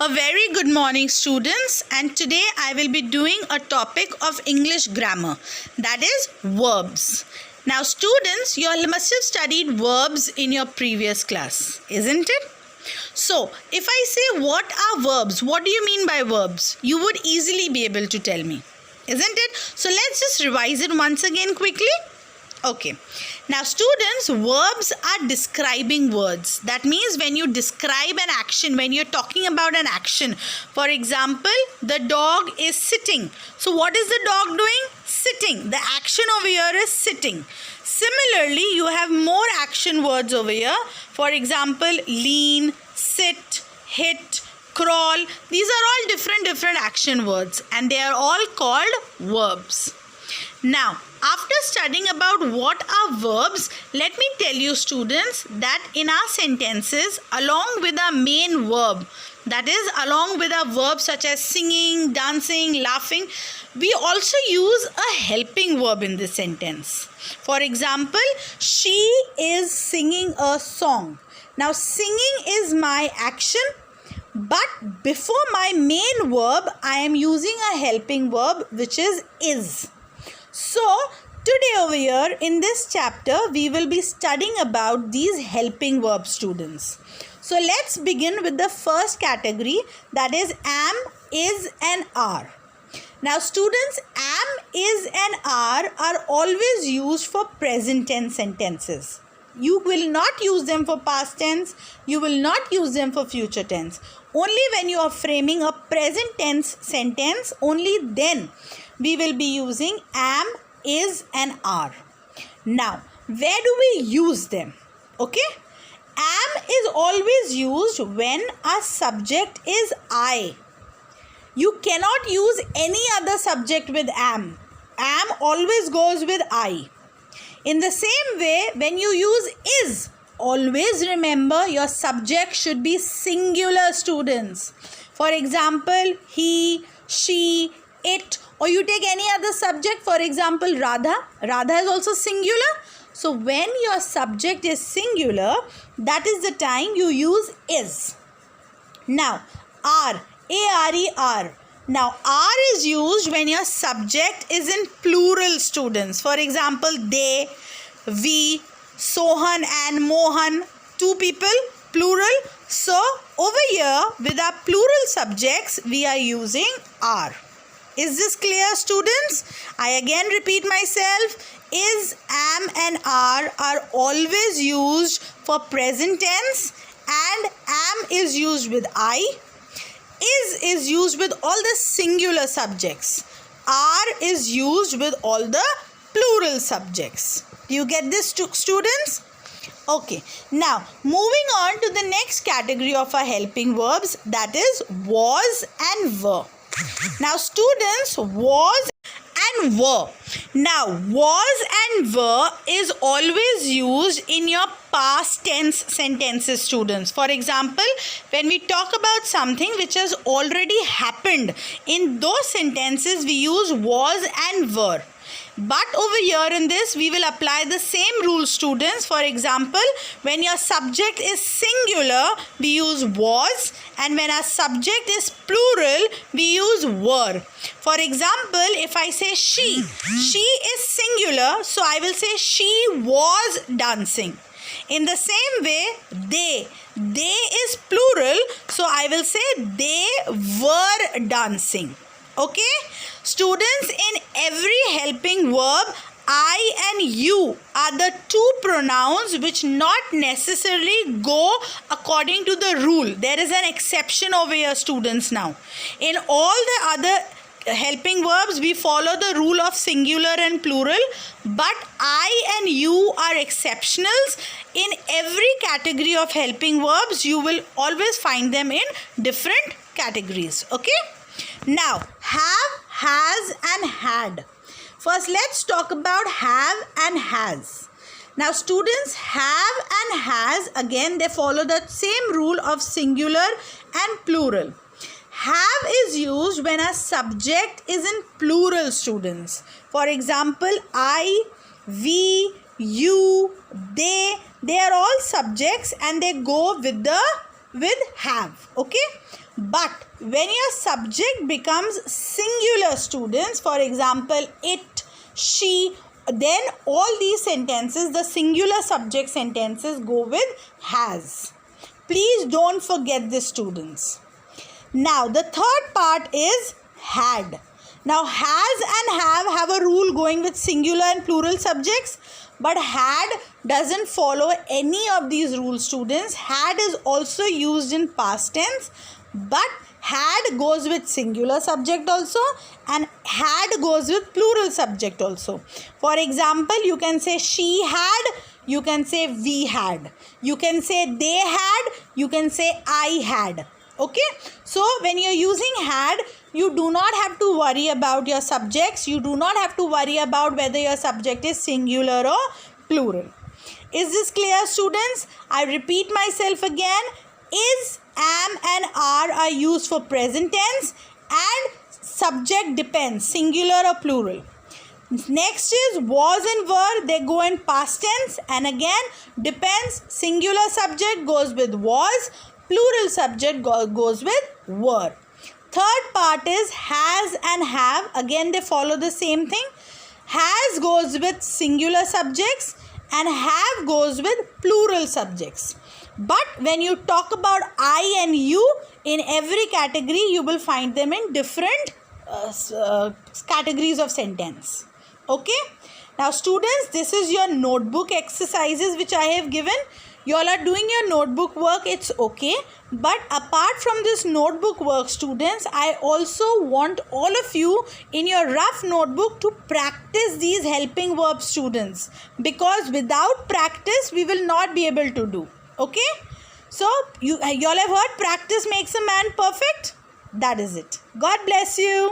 A very good morning, students, and today I will be doing a topic of English grammar, that is verbs. Now students, you all must have studied verbs in your previous class, isn't it? So, if I say what are verbs, what do you mean by verbs? You would easily be able to tell me, isn't it? So let's just revise it once again quickly. Okay. Now students, verbs are describing words. That means when you describe an action, when you're talking about an action. For example, the dog is sitting. So what is the dog doing? Sitting. The action over here is sitting. Similarly, you have more action words over here. For example, lean, sit, hit, crawl. These are all different action words and they are all called verbs. Now, after studying about what are verbs, let me tell you students that in our sentences, along with our main verb, that is along with our verbs such as singing, dancing, laughing, we also use a helping verb in this sentence. For example, she is singing a song. Now, singing is my action, but before my main verb, I am using a helping verb which is. So, today over here in this chapter, we will be studying about these helping verbs, students. So, let's begin with the first category, that is am, is and are. Now, students, am, is and are always used for present tense sentences. You will not use them for past tense. You will not use them for future tense. Only when you are framing a present tense sentence, only then we will be using am, is and are. Now, where do we use them? Okay? Am is always used when our subject is I. You cannot use any other subject with am. Am always goes with I. In the same way, when you use is, always remember your subject should be singular, students. For example, he, she, it, or you take any other subject, for example, Radha. Radha is also singular. So, when your subject is singular, that is the time you use is. Now, are, A-R-E-R. Now, are is used when your subject is in plural, students. For example, they, we, Sohan and Mohan, two people, plural. So, over here, with our plural subjects, we are using are. Is this clear, students? I again repeat myself. Is, am and are always used for present tense and am is used with I. Is used with all the singular subjects. Are is used with all the plural subjects. Do you get this, students? Okay. Now, moving on to the next category of our helping verbs, that is was and were. Now, students, was and were. Now, was and were is always used in your past tense sentences, students. For example, when we talk about something which has already happened, in those sentences we use was and were. But over here in this, we will apply the same rule, students. For example, when your subject is singular, we use was, and when our subject is plural, we use were. For example, if I say she is singular, so I will say she was dancing. In the same way, they is plural, so I will say they were dancing. Okay? Students, in every helping verb, I and you are the two pronouns which not necessarily go according to the rule. There is an exception over here, students, now. In all the other helping verbs, we follow the rule of singular and plural, but I and you are exceptionals. In every category of helping verbs, you will always find them in different categories. Okay? Now, have, has and had. First, let's talk about have and has. Now, students, have and has, again, they follow the same rule of singular and plural. Have is used when a subject is in plural, students. For example, I, we, you, they are all subjects and they go with have. Okay? But when your subject becomes singular, students, for example, it, she, then all these sentences, the singular subject sentences, go with has. Please don't forget this, students. Now, the third part is had. Now, has and have a rule going with singular and plural subjects, but had doesn't follow any of these rules, students. Had is also used in past tense, but had goes with singular subject also, and had goes with plural subject also. For example, you can say she had, you can say we had, you can say they had, you can say I had. Okay, so when you're using had, you do not have to worry about your subjects. You do not have to worry about whether your subject is singular or plural. Is this clear, students? I repeat myself again. Is, am and are used for present tense, and subject depends, singular or plural. Next is was and were, they go in past tense, and again depends, singular subject goes with was, plural subject goes with were. Third part is has and have, again they follow the same thing. Has goes with singular subjects and have goes with plural subjects. But when you talk about I and you, in every category you will find them in different categories of sentence. Okay. Now students, this is your notebook exercises which I have given. You all are doing your notebook work, it's okay. But apart from this notebook work, students, I also want all of you in your rough notebook to practice these helping verbs, students. Because without practice, we will not be able to do. Okay? So, you all have heard practice makes a man perfect? That is it. God bless you.